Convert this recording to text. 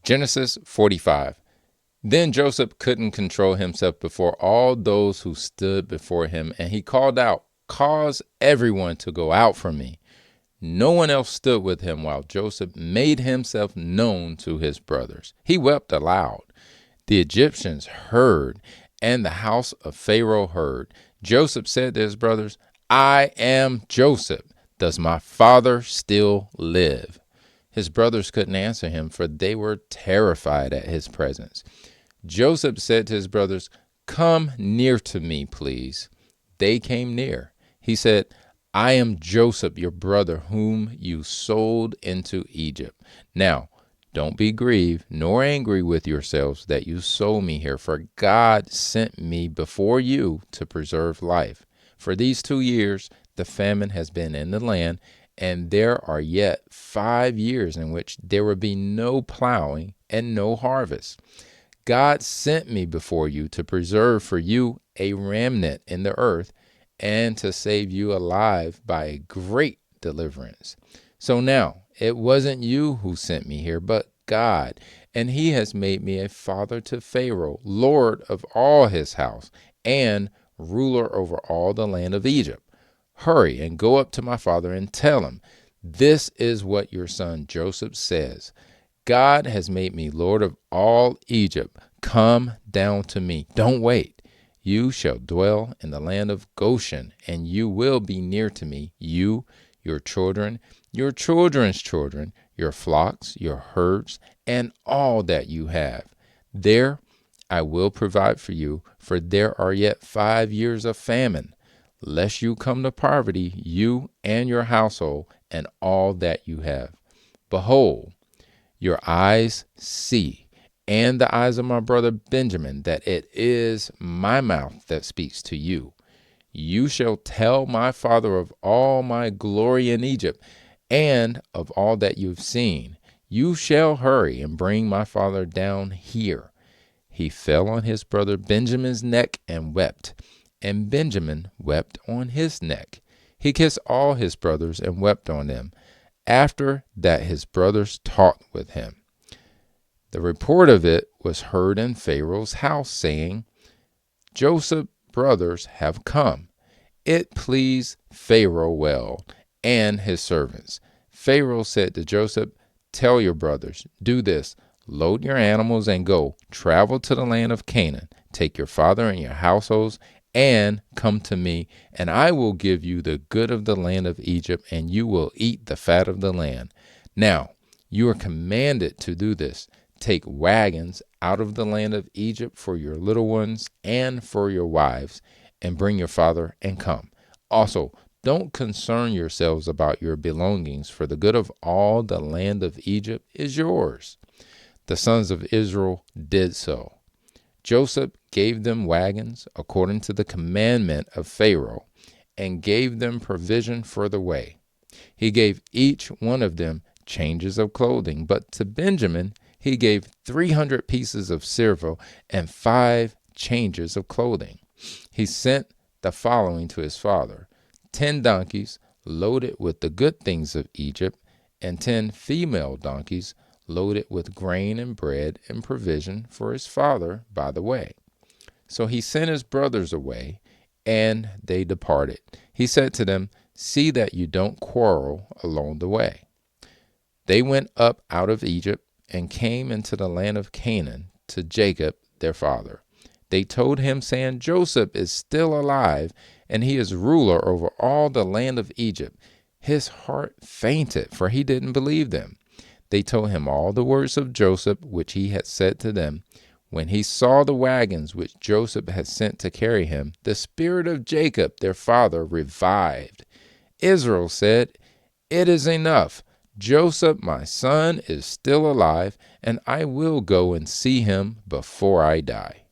Genesis 45. Then Joseph couldn't control himself before all those who stood before him, and he called out, "Cause everyone to go out from me." No one else stood with him while Joseph made himself known to his brothers. He wept aloud. The Egyptians heard, and the house of Pharaoh heard. Joseph said to his brothers, "I am Joseph. Does my father still live?" His brothers couldn't answer him, for they were terrified at his presence. Joseph said to his brothers, "Come near to me, please." They came near. He said, "I am Joseph, your brother, whom you sold into Egypt. Now, don't be grieved nor angry with yourselves that you sold me here, for God sent me before you to preserve life. For these 2 years, the famine has been in the land, and there are yet 5 years in which there will be no plowing and no harvest. God sent me before you to preserve for you a remnant in the earth and to save you alive by a great deliverance. So now it wasn't you who sent me here, but God, and he has made me a father to Pharaoh, lord of all his house, and ruler over all the land of Egypt. Hurry and go up to my father and tell him, this is what your son Joseph says. God has made me Lord of all Egypt. Come down to me. Don't wait. You shall dwell in the land of Goshen, and you will be near to me, you, your children, your children's children, your flocks, your herds, and all that you have. There I will provide for you, for there are yet 5 years of famine, lest you come to poverty, you and your household, and all that you have. Behold, your eyes see, and the eyes of my brother Benjamin, that it is my mouth that speaks to you. You shall tell my father of all my glory in Egypt, and of all that you've seen. You shall hurry and bring my father down here." He fell on his brother Benjamin's neck and wept, and Benjamin wept on his neck. He kissed all his brothers and wept on them. After that his brothers talked with him. The report of it was heard in Pharaoh's house, saying, "Joseph's brothers have come." It pleased Pharaoh well, and his servants. Pharaoh said to Joseph, "Tell your brothers, do this, load your animals and go, travel to the land of Canaan, take your father and your households, and come to me, and I will give you the good of the land of Egypt, and you will eat the fat of the land. Now, you are commanded to do this. Take wagons out of the land of Egypt for your little ones and for your wives, and bring your father and come. Also, don't concern yourselves about your belongings, for the good of all the land of Egypt is yours." The sons of Israel did so. Joseph gave them wagons according to the commandment of Pharaoh, and gave them provision for the way. He gave each one of them changes of clothing, but to Benjamin he gave 300 pieces of silver and 5 changes of clothing. He sent the following to his father: 10 donkeys loaded with the good things of Egypt, and 10 female donkeys loaded with grain and bread and provision for his father by the way. So he sent his brothers away, and they departed. He said to them, "See that you don't quarrel along the way." They went up out of Egypt and came into the land of Canaan to Jacob their father. They told him, saying, "Joseph is still alive, and he is ruler over all the land of Egypt." His heart fainted, for he didn't believe them. They told him all the words of Joseph, which he had said to them. When he saw the wagons which Joseph had sent to carry him, the spirit of Jacob their father revived. Israel said, "It is enough. Joseph, my son, is still alive, and I will go and see him before I die."